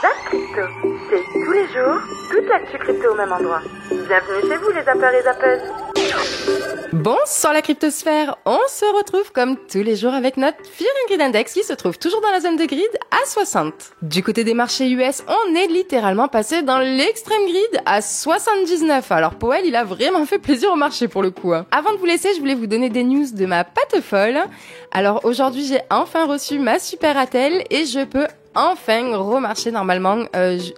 Zap Crypto, c'est tous les jours, toute l'actu crypto au même endroit. Bienvenue chez vous les zappeurs et zappeuses. Bonsoir la cryptosphère, on se retrouve comme tous les jours avec notre Fear and Greed Index qui se trouve toujours dans la zone de grid à 60. Du côté des marchés US, on est littéralement passé dans l'extrême grid à 79. Alors Powell, il a vraiment fait plaisir au marché pour le coup. Avant de vous laisser, je voulais vous donner des news de ma pâte folle. Alors aujourd'hui, j'ai enfin reçu ma super attelle et je peux enfin remarcher normalement.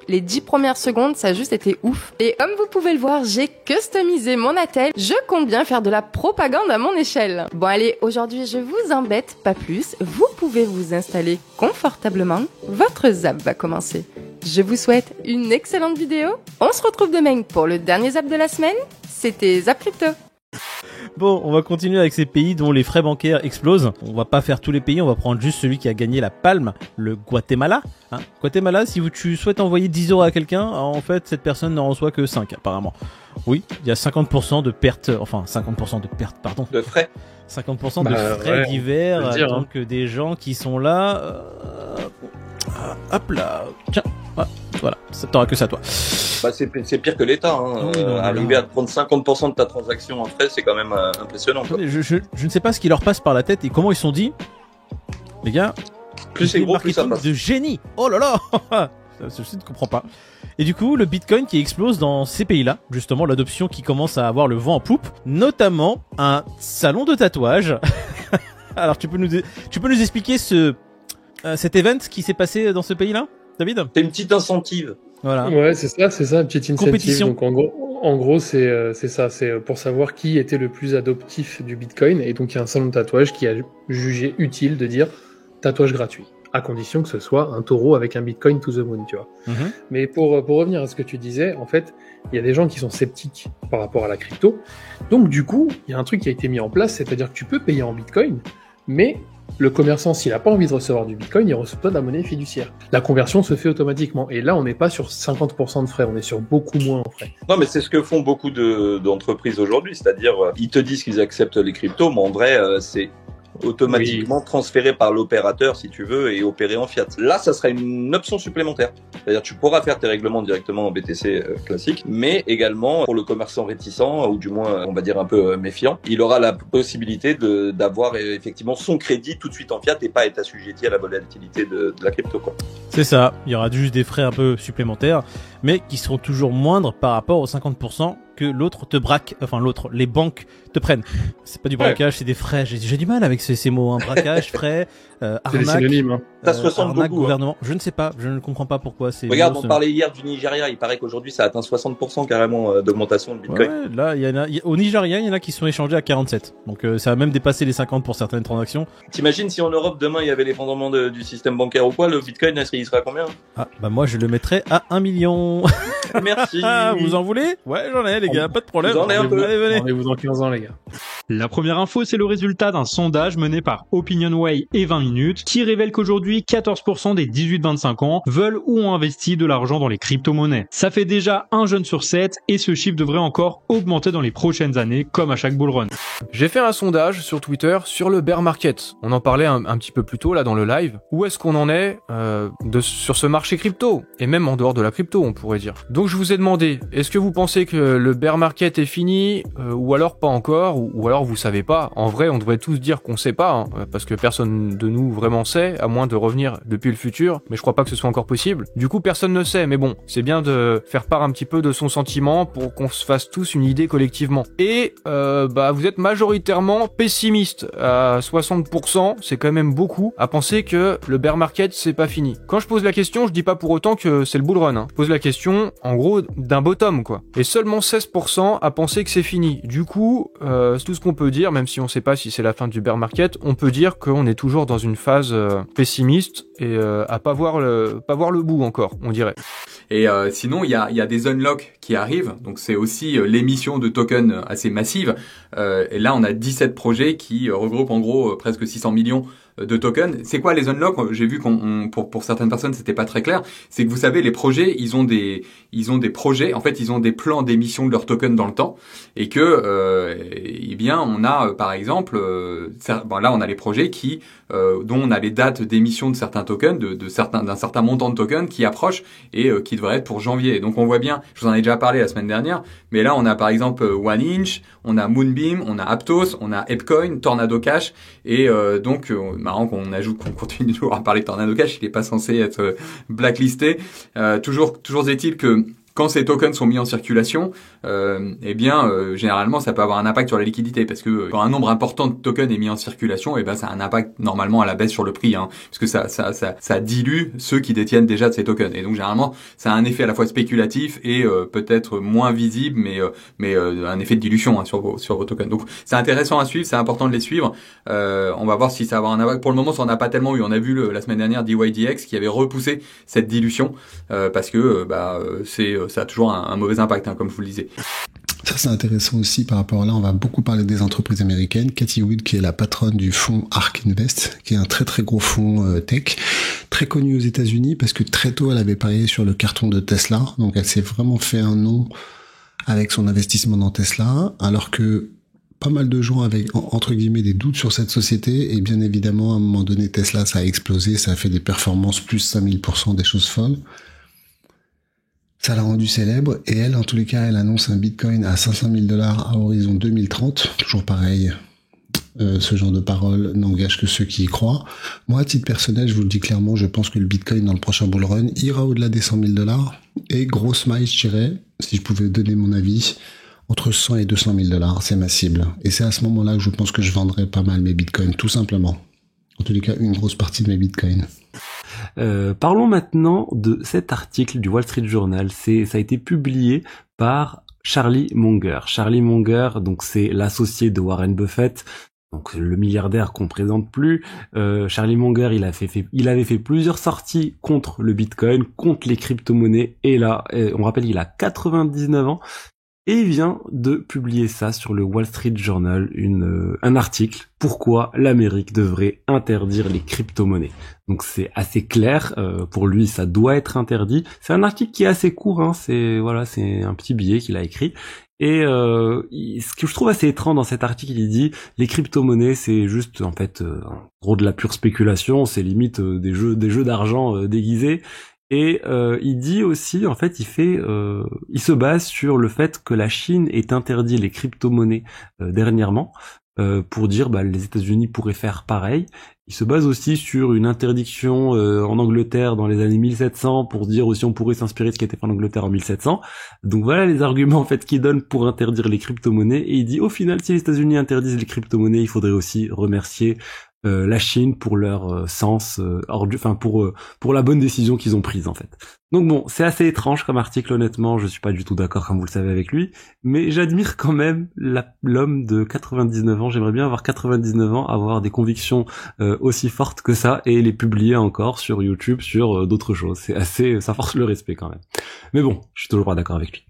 Les 10 premières secondes, ça a juste été ouf. Et comme vous pouvez le voir, j'ai customisé mon attel. Je compte bien faire de la propagande à mon échelle. Bon allez, aujourd'hui je vous embête pas plus. Vous pouvez vous installer confortablement. Votre zap va commencer. Je vous souhaite une excellente vidéo. On se retrouve demain pour le dernier zap de la semaine. C'était Zap Crypto. Bon, on va continuer avec ces pays dont les frais bancaires explosent. On va pas faire tous les pays, on va prendre juste celui qui a gagné la palme, le Guatemala. Guatemala, si tu souhaites envoyer 10 € à quelqu'un, en fait, cette personne n'en reçoit que 5 apparemment. Oui, il y a 50% de pertes, pardon. De frais. 50% de frais divers, donc des gens qui sont là. Hop là, tiens, voilà, ça t'aura que ça toi. Bah c'est pire que l'État. Arriver à prendre 50% de ta transaction en frais, c'est quand même impressionnant. Quoi. Je ne sais pas ce qui leur passe par la tête et comment ils se sont dit, les gars, plus c'est gros, plus ça passe. De génie. Oh là là, je ne comprends pas. Et du coup, le Bitcoin qui explose dans ces pays-là, justement, l'adoption qui commence à avoir le vent en poupe, notamment un salon de tatouage. Alors, tu peux nous expliquer cet event qui s'est passé dans ce pays-là, David? C'est une petite incentive. Voilà. Ouais, c'est ça, une petite incentive. Compétition. Donc en gros, c'est ça, c'est pour savoir qui était le plus adoptif du Bitcoin. Et donc il y a un salon de tatouage qui a jugé utile de dire tatouage gratuit, à condition que ce soit un taureau avec un Bitcoin to the moon, tu vois. Mm-hmm. Mais pour revenir à ce que tu disais, en fait, il y a des gens qui sont sceptiques par rapport à la crypto. Donc du coup, il y a un truc qui a été mis en place, c'est-à-dire que tu peux payer en Bitcoin, mais le commerçant, s'il n'a pas envie de recevoir du Bitcoin, il reçoit de la monnaie fiduciaire. La conversion se fait automatiquement. Et là, on n'est pas sur 50% de frais, on est sur beaucoup moins en frais. Non, mais c'est ce que font beaucoup d'entreprises aujourd'hui. C'est-à-dire, ils te disent qu'ils acceptent les cryptos, mais en vrai, c'est automatiquement transféré par l'opérateur, si tu veux, et opéré en fiat. Là, ça sera une option supplémentaire. C'est-à-dire, tu pourras faire tes règlements directement en BTC classique, mais également pour le commerçant réticent, ou du moins, on va dire un peu méfiant, il aura la possibilité d'avoir effectivement son crédit tout de suite en fiat et pas être assujetti à la volatilité de la crypto, quoi. C'est ça. Il y aura juste des frais un peu supplémentaires, mais qui seront toujours moindres par rapport aux 50% que l'autre te braque, les banques te prennent. C'est pas du braquage, c'est des frais. J'ai du mal avec ces mots, braquage, frais, arnaque. C'est des synonymes. Ça se ressemble arnaque, beaucoup. gouvernement. Je ne sais pas, je ne comprends pas pourquoi c'est. Regarde, on parlait hier du Nigeria. Il paraît qu'aujourd'hui, ça atteint 60% carrément d'augmentation de Bitcoin. Ouais, là, au Nigeria, il y en a qui sont échangés à 47. Donc, ça a même dépassé les 50 pour certaines transactions. T'imagines si en Europe, demain, il y avait l'effondrement du système bancaire ou quoi, le Bitcoin, il serait à combien? Moi, je le mettrais à 1 million. Merci. Vous en voulez? Ouais, j'en ai, les gars, pas de problème. Vous en avez un peu. Allez, venez. Rendez-vous dans 15 ans, les gars. La première info, c'est le résultat d'un sondage mené par OpinionWay et 20 minutes qui révèle qu'aujourd'hui, 14% des 18-25 ans veulent ou ont investi de l'argent dans les crypto-monnaies. Ça fait déjà un jeune sur 7 et ce chiffre devrait encore augmenter dans les prochaines années, comme à chaque bull run. J'ai fait un sondage sur Twitter sur le bear market. On en parlait un petit peu plus tôt là dans le live. Où est-ce qu'on en est sur ce marché crypto? Et même en dehors de la crypto, on pourrait dire. Donc je vous ai demandé, est-ce que vous pensez que le bear market est fini ou alors pas encore ou alors vous savez pas? En vrai, on devrait tous dire qu'on sait pas, parce que personne de nous vraiment sait, à moins de revenir depuis le futur. Mais je crois pas que ce soit encore possible. Du coup, personne ne sait. Mais bon, c'est bien de faire part un petit peu de son sentiment pour qu'on se fasse tous une idée collectivement. Et vous êtes majoritairement pessimiste à 60%, c'est quand même beaucoup, à penser que le bear market c'est pas fini. Quand je pose la question, je dis pas pour autant que c'est le bull run. Je pose la question, en gros, d'un bottom quoi. Et seulement 16% à penser que c'est fini. Du coup, c'est tout ce qu'on peut dire, même si on sait pas si c'est la fin du bear market, on peut dire qu'on est toujours dans une phase pessimiste et à pas voir le bout encore, on dirait. Et sinon, il y a des unlocks qui arrivent, donc c'est aussi l'émission de tokens assez massive. Et là, on a 17 projets qui regroupent en gros presque 600 millions de tokens. C'est quoi les unlocks? J'ai vu pour certaines personnes c'était pas très clair. C'est que vous savez, les projets, ils ont des projets. En fait, ils ont des plans d'émission de leurs tokens dans le temps, et que eh bien on a par exemple, là on a les projets qui dont on a les dates d'émission de certains tokens, d'un certain montant de tokens qui approche et qui devrait être pour janvier. Et donc on voit bien, je vous en ai déjà parlé la semaine dernière, mais là on a par exemple OneInch, on a Moonbeam, on a Aptos, on a Epcoin, Tornado Cash, et donc marrant qu'on continue toujours à parler de Tornado Cash, il est pas censé être blacklisté. Toujours est-il que quand ces tokens sont mis en circulation, généralement ça peut avoir un impact sur la liquidité, parce que quand un nombre important de tokens est mis en circulation, ça a un impact normalement à la baisse sur le prix, parce que ça dilue ceux qui détiennent déjà de ces tokens. Et donc généralement ça a un effet à la fois spéculatif et peut-être moins visible, mais un effet de dilution sur vos tokens. Donc c'est intéressant à suivre, c'est important de les suivre. On va voir si ça va avoir un impact. Pour le moment, ça en a pas tellement eu. On a vu la semaine dernière DYDX qui avait repoussé cette dilution parce que ça a toujours un mauvais impact, comme je vous le disais. Ça, c'est intéressant aussi par rapport à là. On va beaucoup parler des entreprises américaines. Cathie Wood, qui est la patronne du fonds ARK Invest, qui est un très très gros fonds tech, très connu aux États-Unis parce que très tôt, elle avait parié sur le carton de Tesla. Donc, elle s'est vraiment fait un nom avec son investissement dans Tesla, alors que pas mal de gens avaient, entre guillemets, des doutes sur cette société. Et bien évidemment, à un moment donné, Tesla, ça a explosé. Ça a fait des performances plus 5000%, des choses folles. Ça l'a rendu célèbre, et elle, en tous les cas, elle annonce un bitcoin à 500 000 $ à horizon 2030. Toujours pareil, ce genre de paroles n'engage que ceux qui y croient. Moi, à titre personnel, je vous le dis clairement, je pense que le bitcoin dans le prochain bull run ira au-delà des 100 000 $. Et grosse maille, je dirais, si je pouvais donner mon avis, entre 100 et 200 000 $, c'est ma cible. Et c'est à ce moment-là que je pense que je vendrai pas mal mes bitcoins, tout simplement. En tous les cas, une grosse partie de mes bitcoins. Parlons maintenant de cet article du Wall Street Journal. Ça a été publié par Charlie Munger. Charlie Munger, donc c'est l'associé de Warren Buffett, donc le milliardaire qu'on présente plus. Charlie Munger, il avait fait plusieurs sorties contre le Bitcoin, contre les crypto-monnaies, et là, on rappelle, il a 99 ans. Et il vient de publier ça sur le Wall Street Journal, un article, pourquoi l'Amérique devrait interdire les crypto-monnaies. Donc c'est assez clair, pour lui ça doit être interdit. C'est un article qui est assez court, c'est un petit billet qu'il a écrit. Et ce que je trouve assez étrange dans cet article, il dit les crypto-monnaies c'est juste en fait en gros de la pure spéculation, c'est limite des jeux d'argent déguisés. Et il dit aussi, en fait, il se base sur le fait que la Chine ait interdit les crypto-monnaies dernièrement, pour dire les États-Unis pourraient faire pareil. Il se base aussi sur une interdiction en Angleterre dans les années 1700 pour dire aussi on pourrait s'inspirer de ce qui a été fait en Angleterre en 1700. Donc voilà les arguments en fait qu'il donne pour interdire les crypto-monnaies. Et il dit au final si les États-Unis interdisent les crypto-monnaies, il faudrait aussi remercier la Chine pour leur sens, pour la bonne décision qu'ils ont prise en fait. Donc bon, c'est assez étrange comme article, honnêtement, je suis pas du tout d'accord comme vous le savez avec lui, mais j'admire quand même l'homme de 99 ans, j'aimerais bien avoir 99 ans, avoir des convictions aussi fortes que ça et les publier encore sur YouTube, sur d'autres choses. C'est assez, ça force le respect quand même. Mais bon, je suis toujours pas d'accord avec lui.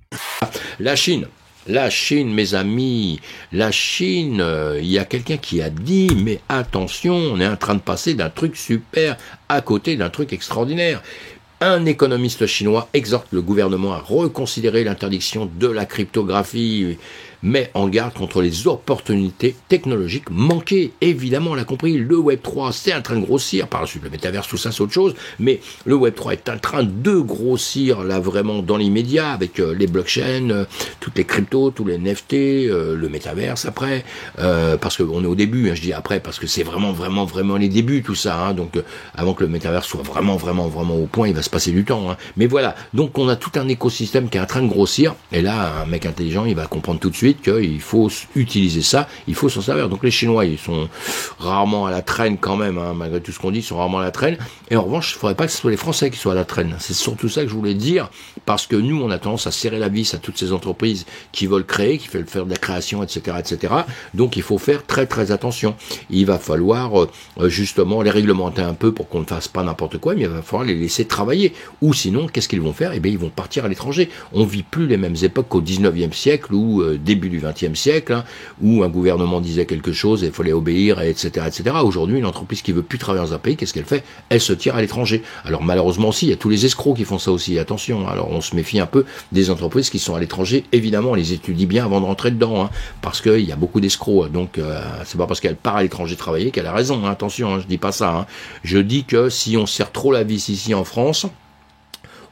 La Chine, mes amis, la Chine, il y a quelqu'un qui a dit, mais attention, on est en train de passer d'un truc super à côté d'un truc extraordinaire. Un économiste chinois exhorte le gouvernement à reconsidérer l'interdiction de la cryptographie, met en garde contre les opportunités technologiques manquées. Évidemment, on l'a compris, le Web3, c'est en train de grossir. Par la suite, le métaverse, tout ça, c'est autre chose. Mais le Web3 est en train de grossir, là, vraiment, dans l'immédiat, avec les blockchains, toutes les cryptos, tous les NFT, le métaverse, après. Parce qu'on est au début, je dis après, parce que c'est vraiment les débuts, tout ça. Donc, avant que le métaverse soit vraiment au point, il va se passer du temps. Mais voilà, donc on a tout un écosystème qui est en train de grossir. Et là, un mec intelligent, il va comprendre tout de suite qu'il faut utiliser ça, il faut s'en servir. Donc les Chinois, ils sont rarement à la traîne quand même, malgré tout ce qu'on dit, ils sont rarement à la traîne. Et en revanche, il ne faudrait pas que ce soit les Français qui soient à la traîne. C'est surtout ça que je voulais dire, parce que nous, on a tendance à serrer la vis à toutes ces entreprises qui veulent créer, qui veulent faire de la création, etc., etc. Donc il faut faire très très attention. Il va falloir justement les réglementer un peu pour qu'on ne fasse pas n'importe quoi, mais il va falloir les laisser travailler. Ou sinon, qu'est-ce qu'ils vont faire ? Eh bien, ils vont partir à l'étranger. On vit plus les mêmes époques qu'au 19e siècle ou début début du XXe siècle, hein, où un gouvernement disait quelque chose et il fallait obéir, etc., etc. Aujourd'hui, une entreprise qui veut plus travailler dans un pays, qu'est-ce qu'elle fait? Elle se tire à l'étranger. Alors malheureusement aussi, il y a tous les escrocs qui font ça aussi. Attention. Alors on se méfie un peu des entreprises qui sont à l'étranger. Évidemment, on les étudie bien avant de rentrer dedans, hein, parce qu'il y a beaucoup d'escrocs. Donc c'est pas parce qu'elle part à l'étranger travailler qu'elle a raison. Hein, attention, hein, je dis pas ça. Hein. Je dis que si on serre trop la vis ici en France,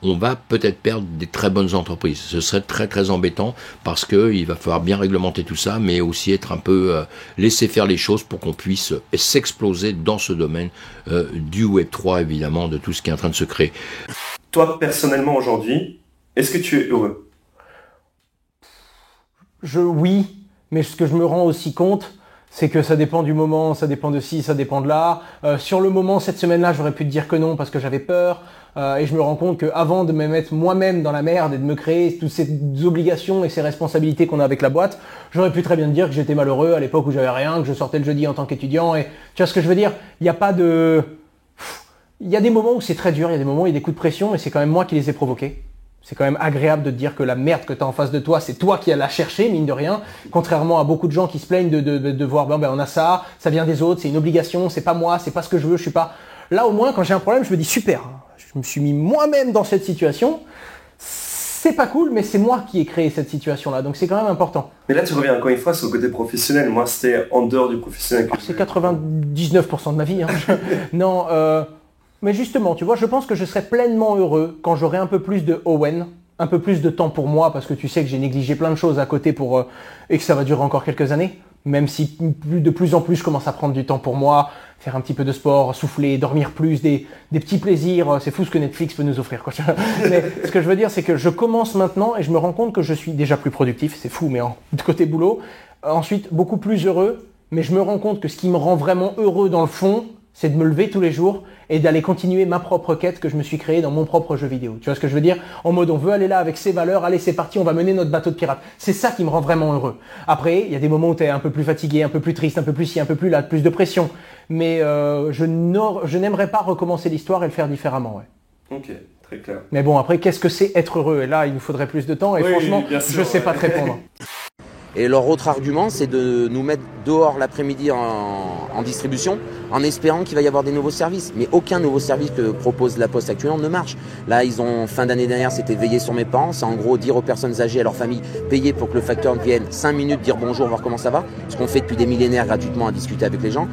on va peut-être perdre des très bonnes entreprises. Ce serait très très embêtant parce que il va falloir bien réglementer tout ça, mais aussi être un peu laisser faire les choses pour qu'on puisse s'exploser dans ce domaine du Web3 évidemment, de tout ce qui est en train de se créer. Toi personnellement aujourd'hui, est-ce que tu es heureux? Oui, mais ce que je me rends aussi compte, c'est que ça dépend du moment, ça dépend de ci, ça dépend de là. Sur le moment, cette semaine-là, j'aurais pu te dire que non parce que j'avais peur. Et je me rends compte qu'avant de me mettre moi-même dans la merde et de me créer toutes ces obligations et ces responsabilités qu'on a avec la boîte, j'aurais pu très bien te dire que j'étais malheureux à l'époque où j'avais rien, que je sortais le jeudi en tant qu'étudiant. Et tu vois ce que je veux dire? Il y a pas de... Il y a des moments où c'est très dur, il y a des moments où il y a des coups de pression et c'est quand même moi qui les ai provoqués. C'est quand même agréable de te dire que la merde que t'as en face de toi, c'est toi qui la cherché, mine de rien. Contrairement à beaucoup de gens qui se plaignent de voir, ben on a ça vient des autres, c'est une obligation, c'est pas moi, c'est pas ce que je veux, je suis pas... Là au moins, quand j'ai un problème, je me dis super, je me suis mis moi-même dans cette situation, c'est pas cool, mais c'est moi qui ai créé cette situation-là, donc c'est quand même important. Mais là tu reviens encore une fois sur le côté professionnel, moi c'était en dehors du professionnel. C'est 99% de ma vie, hein. Non, mais justement, tu vois, je pense que je serais pleinement heureux quand j'aurai un peu plus de Owen, un peu plus de temps pour moi, parce que tu sais que j'ai négligé plein de choses à côté pour et que ça va durer encore quelques années. Même si de plus en plus je commence à prendre du temps pour moi, faire un petit peu de sport, souffler, dormir plus, des petits plaisirs. C'est fou ce que Netflix peut nous offrir, quoi. Mais ce que je veux dire, c'est que je commence maintenant et je me rends compte que je suis déjà plus productif. C'est fou, mais de côté boulot. Ensuite, beaucoup plus heureux. Mais je me rends compte que ce qui me rend vraiment heureux dans le fond, c'est de me lever tous les jours et d'aller continuer ma propre quête que je me suis créée dans mon propre jeu vidéo. Tu vois ce que je veux dire? En mode, on veut aller là avec ses valeurs, allez c'est parti, on va mener notre bateau de pirate. C'est ça qui me rend vraiment heureux. Après, il y a des moments où t'es un peu plus fatigué, un peu plus triste, un peu plus ci, un peu plus là, plus de pression. Mais je n'aimerais pas recommencer l'histoire et le faire différemment, ouais. Ok, très clair. Mais bon, après, qu'est-ce que c'est être heureux? Et là, il nous faudrait plus de temps et franchement, je sais pas te répondre. Et leur autre argument, c'est de nous mettre dehors l'après-midi en distribution, en espérant qu'il va y avoir des nouveaux services. Mais aucun nouveau service que propose la Poste actuellement ne marche. Là, ils ont, fin d'année dernière, c'était veiller sur mes parents. C'est en gros dire aux personnes âgées, à leur famille, payer pour que le facteur vienne 5 minutes, dire bonjour, voir comment ça va. Ce qu'on fait depuis des millénaires gratuitement à discuter avec les gens.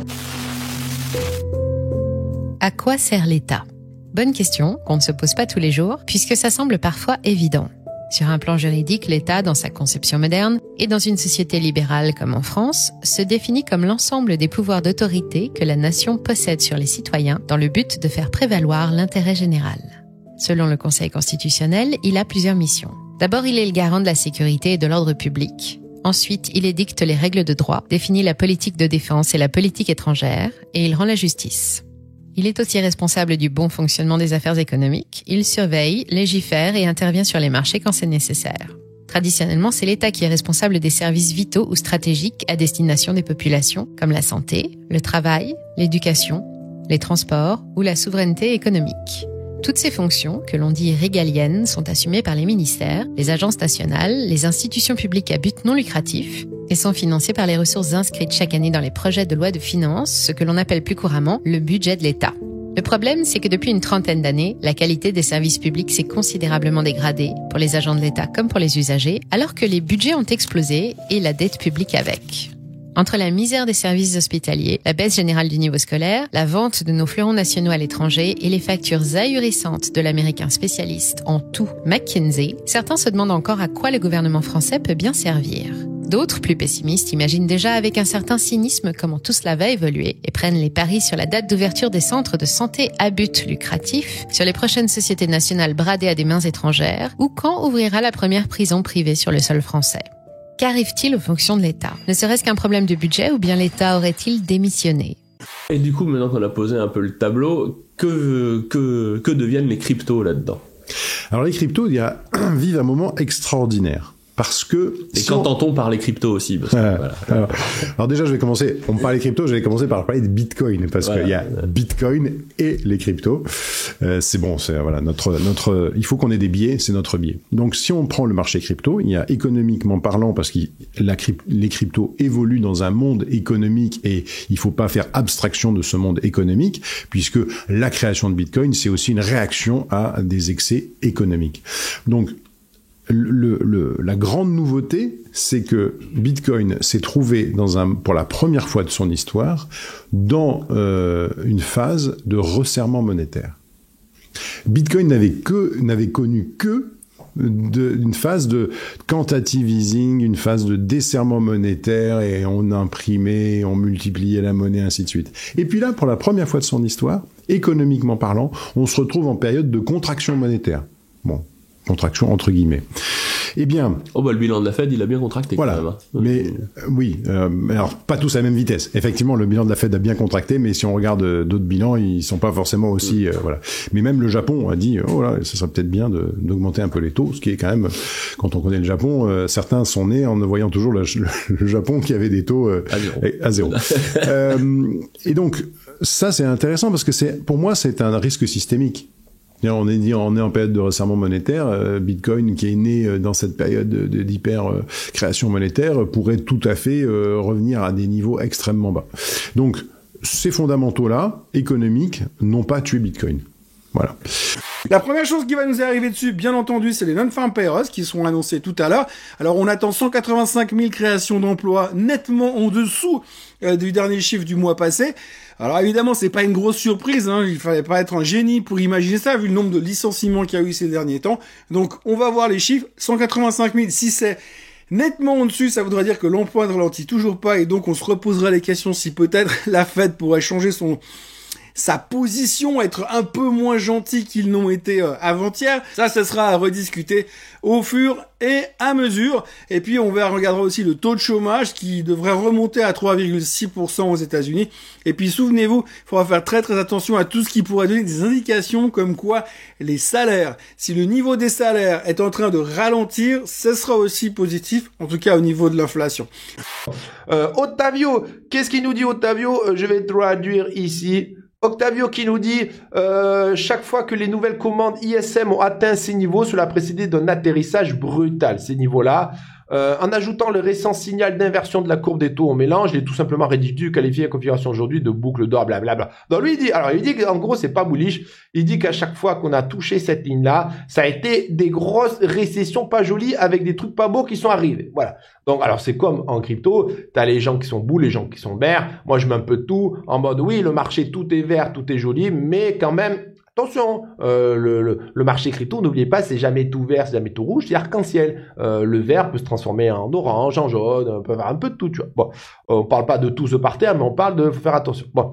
À quoi sert l'État? Bonne question qu'on ne se pose pas tous les jours, puisque ça semble parfois évident. Sur un plan juridique, l'État, dans sa conception moderne, et dans une société libérale comme en France, se définit comme l'ensemble des pouvoirs d'autorité que la nation possède sur les citoyens dans le but de faire prévaloir l'intérêt général. Selon le Conseil constitutionnel, il a plusieurs missions. D'abord, il est le garant de la sécurité et de l'ordre public. Ensuite, il édicte les règles de droit, définit la politique de défense et la politique étrangère, et il rend la justice. Il est aussi responsable du bon fonctionnement des affaires économiques. Il surveille, légifère et intervient sur les marchés quand c'est nécessaire. Traditionnellement, c'est l'État qui est responsable des services vitaux ou stratégiques à destination des populations, comme la santé, le travail, l'éducation, les transports ou la souveraineté économique. Toutes ces fonctions, que l'on dit régaliennes, sont assumées par les ministères, les agences nationales, les institutions publiques à but non lucratif et sont financées par les ressources inscrites chaque année dans les projets de loi de finances, ce que l'on appelle plus couramment le budget de l'État. Le problème, c'est que depuis une trentaine d'années, la qualité des services publics s'est considérablement dégradée, pour les agents de l'État comme pour les usagers, alors que les budgets ont explosé et la dette publique avec. Entre la misère des services hospitaliers, la baisse générale du niveau scolaire, la vente de nos fleurons nationaux à l'étranger et les factures ahurissantes de l'américain spécialiste en tout McKinsey, certains se demandent encore à quoi le gouvernement français peut bien servir. D'autres, plus pessimistes, imaginent déjà avec un certain cynisme comment tout cela va évoluer et prennent les paris sur la date d'ouverture des centres de santé à but lucratif, sur les prochaines sociétés nationales bradées à des mains étrangères ou quand ouvrira la première prison privée sur le sol français. Qu'arrive-t-il aux fonctions de l'État? Ne serait-ce qu'un problème de budget ou bien l'État aurait-il démissionné? Et du coup, maintenant qu'on a posé un peu le tableau, que deviennent les cryptos là-dedans? Alors les cryptos, vivent un moment extraordinaire. Parce que... Et qu'entend-on par les cryptos aussi parce que, voilà. Alors déjà, je vais commencer... On me parle des cryptos, je vais commencer par parler de Bitcoin, parce qu'il y a Bitcoin et les cryptos. C'est bon, voilà, il faut qu'on ait des biais, c'est notre biais. Donc si on prend le marché crypto, il y a économiquement parlant, parce que les cryptos évoluent dans un monde économique et il faut pas faire abstraction de ce monde économique, puisque la création de Bitcoin, c'est aussi une réaction à des excès économiques. Donc, la grande nouveauté, c'est que Bitcoin s'est trouvé pour la première fois de son histoire dans une phase de resserrement monétaire. Bitcoin n'avait connu que une phase de quantitative easing, une phase de desserrement monétaire, et on imprimait, on multipliait la monnaie, ainsi de suite. Et puis là, pour la première fois de son histoire, économiquement parlant, on se retrouve en période de contraction monétaire. Bon, contraction entre guillemets. Eh bien... le bilan de la Fed, il a bien contracté. Voilà. Quand même, hein. Mais oui, alors pas tous à la même vitesse. Effectivement, le bilan de la Fed a bien contracté, mais si on regarde d'autres bilans, ils sont pas forcément aussi... voilà. Mais même le Japon a dit, ça serait peut-être bien d'augmenter un peu les taux, ce qui est quand même, quand on connaît le Japon, certains sont nés en ne voyant toujours le Japon qui avait des taux à zéro. Et donc, ça c'est intéressant parce que pour moi, c'est un risque systémique. On est en période de resserrement monétaire. Bitcoin, qui est né dans cette période d'hyper création monétaire, pourrait tout à fait revenir à des niveaux extrêmement bas. Donc, ces fondamentaux-là, économiques, n'ont pas tué Bitcoin. Voilà. La première chose qui va nous arriver dessus, bien entendu, c'est les non-farm payrolls qui seront annoncés tout à l'heure. Alors, on attend 185 000 créations d'emplois, nettement en dessous du dernier chiffre du mois passé. Alors évidemment, c'est pas une grosse surprise, hein. Il fallait pas être un génie pour imaginer ça, vu le nombre de licenciements qu'il y a eu ces derniers temps. Donc, on va voir les chiffres. 185 000, si c'est nettement en dessus, ça voudrait dire que l'emploi ne ralentit toujours pas, et donc on se reposera les questions si peut-être la Fed pourrait changer sa position, être un peu moins gentil qu'ils n'ont été avant-hier. Ça sera à rediscuter au fur et à mesure. Et puis on regardera aussi le taux de chômage qui devrait remonter à 3,6% aux États-Unis. Et puis souvenez-vous, il faudra faire très très attention à tout ce qui pourrait donner des indications comme quoi les salaires, si le niveau des salaires est en train de ralentir, ce sera aussi positif, en tout cas au niveau de l'inflation. Octavio, qu'est-ce qu'il nous dit Octavio? Je vais traduire ici. Octavio qui nous dit chaque fois que les nouvelles commandes ISM ont atteint ces niveaux, cela a précédé d'un atterrissage brutal. Ces niveaux-là, en ajoutant le récent signal d'inversion de la courbe des taux au mélange, il est tout simplement ridicule qualifier la configuration aujourd'hui de boucle d'or, blablabla. Donc lui, il dit qu'en gros, c'est pas bullish. Il dit qu'à chaque fois qu'on a touché cette ligne-là, ça a été des grosses récessions pas jolies avec des trucs pas beaux qui sont arrivés. Voilà. Donc, alors, c'est comme en crypto, t'as les gens qui sont beaux, les gens qui sont bears. Moi, je mets un peu de tout en mode, oui, le marché, tout est vert, tout est joli, mais quand même, attention, le marché crypto, n'oubliez pas, c'est jamais tout vert, c'est jamais tout rouge, c'est arc-en-ciel. Le vert peut se transformer en orange, en jaune, on peut avoir un peu de tout, tu vois. Bon, on parle pas de tout se par terre, mais on parle de faire attention. Bon.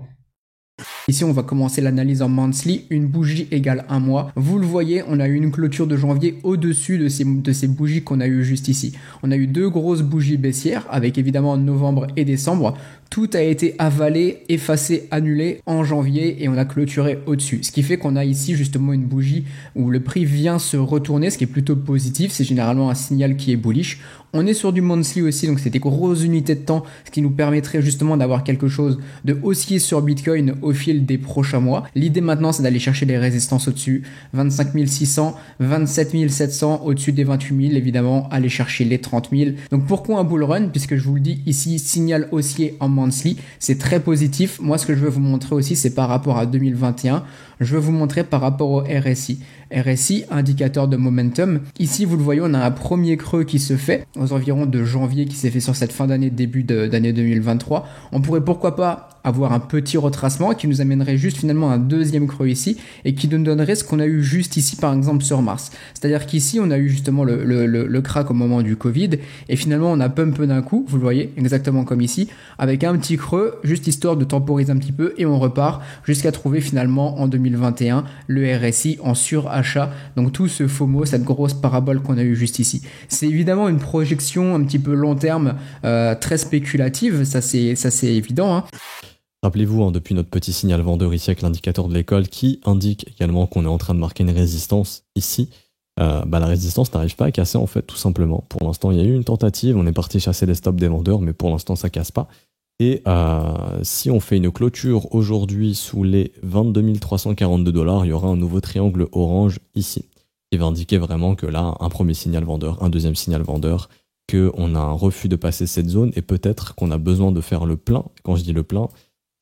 Ici, on va commencer l'analyse en monthly. Une bougie égale un mois. Vous le voyez, on a eu une clôture de janvier au-dessus de ces bougies qu'on a eu juste ici. On a eu deux grosses bougies baissières avec évidemment novembre et décembre. Tout a été avalé, effacé, annulé en janvier et on a clôturé au-dessus. Ce qui fait qu'on a ici justement une bougie où le prix vient se retourner, ce qui est plutôt positif. C'est généralement un signal qui est bullish. On est sur du monthly aussi, donc c'est des grosses unités de temps, ce qui nous permettrait justement d'avoir quelque chose de haussier sur Bitcoin au fil des prochains mois. L'idée maintenant, c'est d'aller chercher les résistances au-dessus. 25 600, 27 700, au-dessus des 28 000, évidemment, aller chercher les 30 000. Donc pourquoi un bull run? Puisque je vous le dis ici, signal haussier en monthly, c'est très positif. Moi, ce que je veux vous montrer aussi, c'est par rapport à 2021. Je veux vous montrer par rapport au RSI. RSI, indicateur de momentum. Ici, vous le voyez, on a un premier creux qui se fait aux environs de janvier, qui s'est fait sur cette fin d'année, début d'année 2023. On pourrait pourquoi pas avoir un petit retracement qui nous amènerait juste finalement un deuxième creux ici et qui nous donnerait ce qu'on a eu juste ici par exemple sur Mars. C'est-à-dire qu'ici on a eu justement le crack au moment du Covid et finalement on a pump d'un coup, vous le voyez exactement comme ici, avec un petit creux juste histoire de temporiser un petit peu et on repart jusqu'à trouver finalement en 2021 le RSI en surachat. Donc tout ce FOMO, cette grosse parabole qu'on a eu juste ici. C'est évidemment une projection un petit peu long terme, très spéculative, ça c'est évident, hein. Rappelez-vous, depuis notre petit signal vendeur ici avec l'indicateur de l'école qui indique également qu'on est en train de marquer une résistance ici. la résistance n'arrive pas à casser, en fait, tout simplement. Pour l'instant, il y a eu une tentative, on est parti chasser les stops des vendeurs, mais pour l'instant, ça casse pas. Et si on fait une clôture aujourd'hui sous les 22 342 $, il y aura un nouveau triangle orange ici, qui va indiquer vraiment que là, un premier signal vendeur, un deuxième signal vendeur, qu'on a un refus de passer cette zone, et peut-être qu'on a besoin de faire le plein. Quand je dis le plein,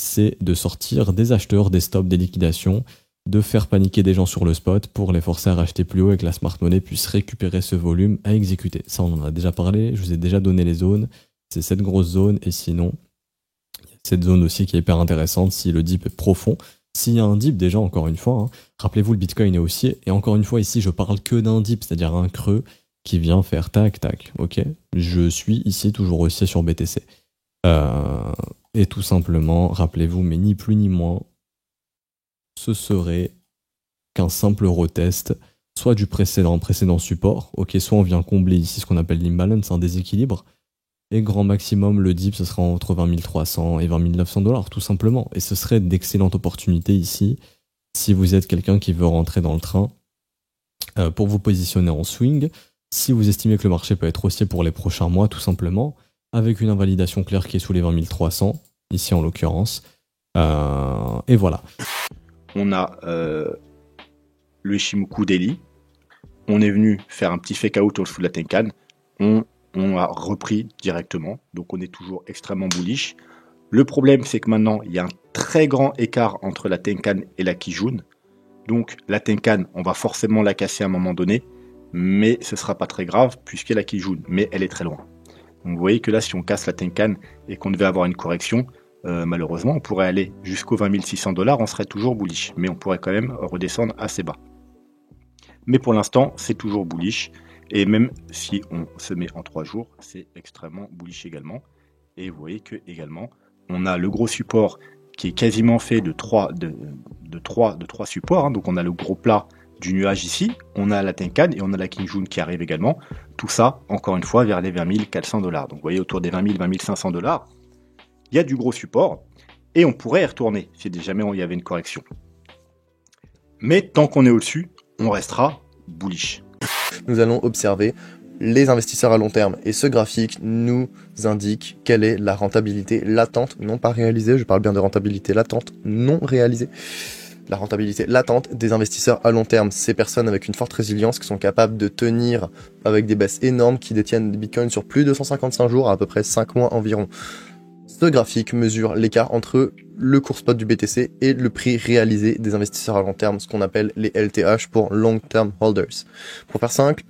c'est de sortir des acheteurs, des stops, des liquidations, de faire paniquer des gens sur le spot pour les forcer à racheter plus haut et que la smart money puisse récupérer ce volume à exécuter. Ça, on en a déjà parlé, je vous ai déjà donné les zones, c'est cette grosse zone, et sinon, cette zone aussi qui est hyper intéressante si le dip est profond. S'il y a un dip, déjà, encore une fois, rappelez-vous, le Bitcoin est haussier, et encore une fois, ici, je parle que d'un dip, c'est-à-dire un creux qui vient faire tac, tac, ok ? Je suis ici toujours haussier sur BTC. Et tout simplement, rappelez-vous, mais ni plus ni moins, ce serait qu'un simple retest, soit du précédent support, ok, soit on vient combler ici ce qu'on appelle l'imbalance, un déséquilibre, et grand maximum, le dip, ce sera entre 20 300 et 20 900 $, tout simplement. Et ce serait d'excellentes opportunités ici, si vous êtes quelqu'un qui veut rentrer dans le train, pour vous positionner en swing, si vous estimez que le marché peut être haussier pour les prochains mois, tout simplement, avec une invalidation claire qui est sous les 20 300, ici en l'occurrence, et voilà. On a le Ishimoku Daily. On est venu faire un petit fake out au-dessous de la Tenkan. On a repris directement. Donc on est toujours extrêmement bullish. Le problème, c'est que maintenant, il y a un très grand écart entre la Tenkan et la Kijun. Donc la Tenkan, on va forcément la casser à un moment donné. Mais ce ne sera pas très grave puisqu'elle est la Kijun. Mais elle est très loin. Donc vous voyez que là, si on casse la Tenkan et qu'on devait avoir une correction, malheureusement, on pourrait aller jusqu'aux 20 600 $, on serait toujours bullish, mais on pourrait quand même redescendre assez bas. Mais pour l'instant, c'est toujours bullish, et même si on se met en 3 jours, c'est extrêmement bullish également. Et vous voyez que également, on a le gros support qui est quasiment fait de 3 supports, donc on a le gros plat du nuage ici, on a la Tenkan et on a la Kijun qui arrive également. Tout ça, encore une fois, vers les 20 400 $. Donc vous voyez, autour des 20 500 $. Il y a du gros support, et on pourrait y retourner si jamais il y avait une correction. Mais tant qu'on est au-dessus, on restera bullish. Nous allons observer les investisseurs à long terme, et ce graphique nous indique quelle est la rentabilité latente, non pas réalisée, je parle bien de rentabilité latente, non réalisée. La rentabilité latente des investisseurs à long terme, ces personnes avec une forte résilience qui sont capables de tenir avec des baisses énormes, qui détiennent des bitcoins sur plus de 155 jours, à peu près 5 mois environ. Ce graphique mesure l'écart entre le cours spot du BTC et le prix réalisé des investisseurs à long terme, ce qu'on appelle les LTH pour Long Term Holders. Pour faire simple,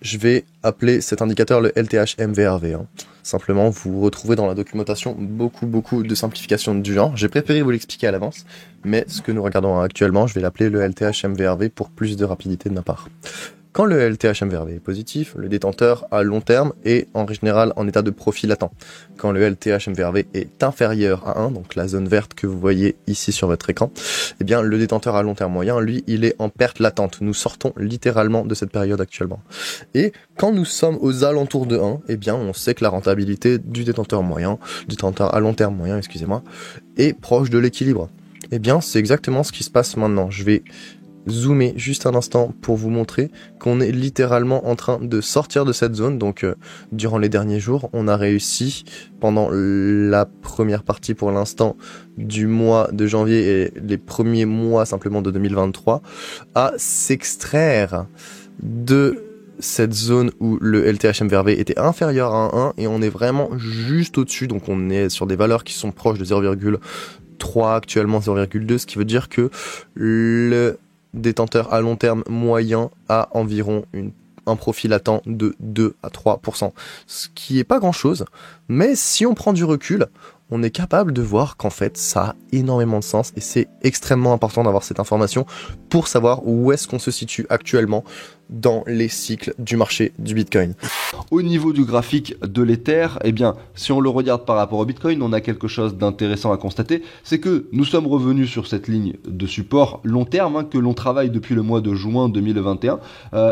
je vais appeler cet indicateur le LTH MVRV. Simplement, vous retrouvez dans la documentation beaucoup de simplifications du genre. J'ai préféré vous l'expliquer à l'avance, mais ce que nous regardons actuellement, je vais l'appeler le LTH MVRV pour plus de rapidité de ma part. Quand le LTH MVRV est positif, le détenteur à long terme est en général en état de profit latent. Quand le LTH MVRV est inférieur à 1, donc la zone verte que vous voyez ici sur votre écran, eh bien le détenteur à long terme moyen, lui, il est en perte latente. Nous sortons littéralement de cette période actuellement. Et quand nous sommes aux alentours de 1, eh bien on sait que la rentabilité du détenteur à long terme moyen, est proche de l'équilibre. Eh bien c'est exactement ce qui se passe maintenant. Je vais zoomer juste un instant pour vous montrer qu'on est littéralement en train de sortir de cette zone. Donc durant les derniers jours, on a réussi pendant la première partie pour l'instant du mois de janvier et les premiers mois simplement de 2023 à s'extraire de cette zone où le LTH MVRV était inférieur à 1 et on est vraiment juste au-dessus. Donc on est sur des valeurs qui sont proches de 0,3 actuellement 0,2, ce qui veut dire que le détenteur à long terme moyen a environ un profit latent de 2 à 3%, ce qui est pas grand chose, mais si on prend du recul, on est capable de voir qu'en fait ça a énormément de sens et c'est extrêmement important d'avoir cette information pour savoir où est-ce qu'on se situe actuellement dans les cycles du marché du Bitcoin. Au niveau du graphique de l'Ether, eh bien, si on le regarde par rapport au Bitcoin, on a quelque chose d'intéressant à constater, c'est que nous sommes revenus sur cette ligne de support long terme que l'on travaille depuis le mois de juin 2021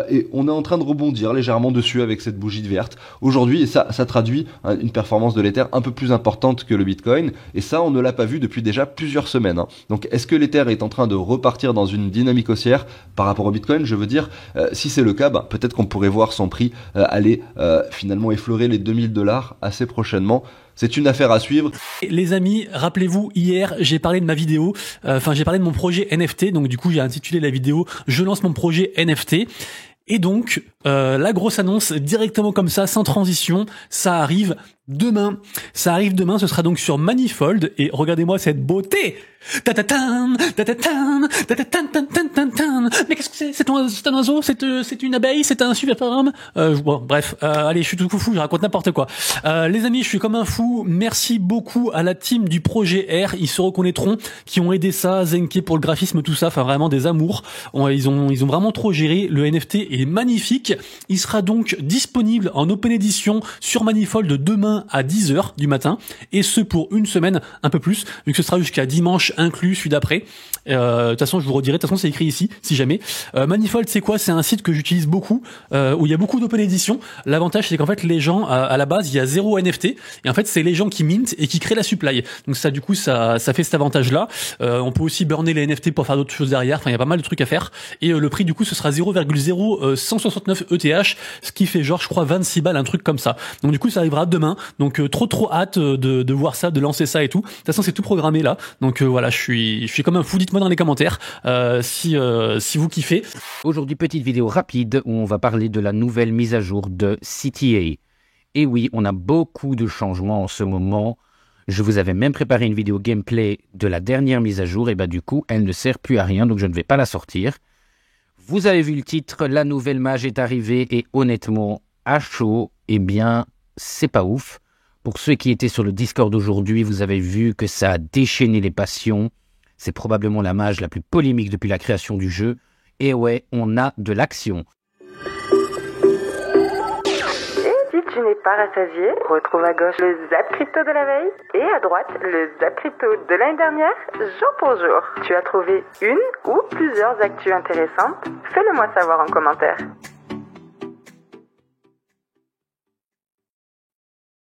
et on est en train de rebondir légèrement dessus avec cette bougie verte aujourd'hui et ça traduit une performance de l'Ether un peu plus importante que le Bitcoin et ça on ne l'a pas vu depuis déjà plusieurs semaines. Donc est-ce que l'Ether est en train de repartir dans une dynamique haussière par rapport au Bitcoin? Je veux dire, si si c'est le cas, peut-être qu'on pourrait voir son prix aller finalement effleurer les $2000 assez prochainement. C'est une affaire à suivre. Les amis, rappelez-vous, hier, j'ai parlé de ma vidéo, j'ai parlé de mon projet NFT, donc du coup, j'ai intitulé la vidéo « Je lance mon projet NFT ». Et donc, la grosse annonce, directement comme ça, sans transition, ça arrive demain. Ça arrive demain, ce sera donc sur Manifold, et regardez-moi cette beauté. Mais qu'est-ce que c'est? C'est un oiseau? C'est une abeille? C'est un superpomme? Bon, bref, allez, je suis tout fou, je raconte n'importe quoi. Les amis, je suis comme un fou. Merci beaucoup à la team du projet R. Ils se reconnaîtront, qui ont aidé ça, Zenke pour le graphisme, tout ça. Enfin, vraiment des amours. Ils ont vraiment trop géré. Le NFT est magnifique. Il sera donc disponible en open edition sur Manifold demain à 10h du matin. Et ce pour une semaine, un peu plus, vu que ce sera jusqu'à dimanche inclus, celui d'après. De toute façon, je vous redirai. De toute façon, c'est écrit ici, si jamais. Manifold, c'est quoi? C'est un site que j'utilise beaucoup, où il y a beaucoup d'open edition. L'avantage, c'est qu'en fait, les gens, à la base, il y a 0 NFT. Et en fait, c'est les gens qui mint et qui créent la supply. Donc ça, du coup, ça fait cet avantage-là. On peut aussi burner les NFT pour faire d'autres choses derrière. Enfin, il y a pas mal de trucs à faire. Et le prix, du coup, ce sera 0,0169 ETH, ce qui fait genre, je crois, 26 balles, un truc comme ça. Donc du coup, ça arrivera demain. Donc trop hâte de voir ça, de lancer ça et tout. De toute façon, c'est tout programmé là. Donc voilà, je suis comme un fou. Dites-moi dans les commentaires si vous kiffez. Aujourd'hui, petite vidéo rapide où on va parler de la nouvelle mise à jour de CTA. Et oui, on a beaucoup de changements en ce moment. Je vous avais même préparé une vidéo gameplay de la dernière mise à jour. Et du coup, elle ne sert plus à rien, donc je ne vais pas la sortir. Vous avez vu le titre, la nouvelle mage est arrivée. Et honnêtement, à chaud, c'est pas ouf. Pour ceux qui étaient sur le Discord aujourd'hui, vous avez vu que ça a déchaîné les passions. C'est probablement la mage la plus polémique depuis la création du jeu. Et ouais, on a de l'action. Et si tu n'es pas rassasié, retrouve à gauche le Zap Crypto de la veille et à droite le Zap Crypto de l'année dernière, jour pour jour. Tu as trouvé une ou plusieurs actus intéressantes? Fais-le moi savoir en commentaire.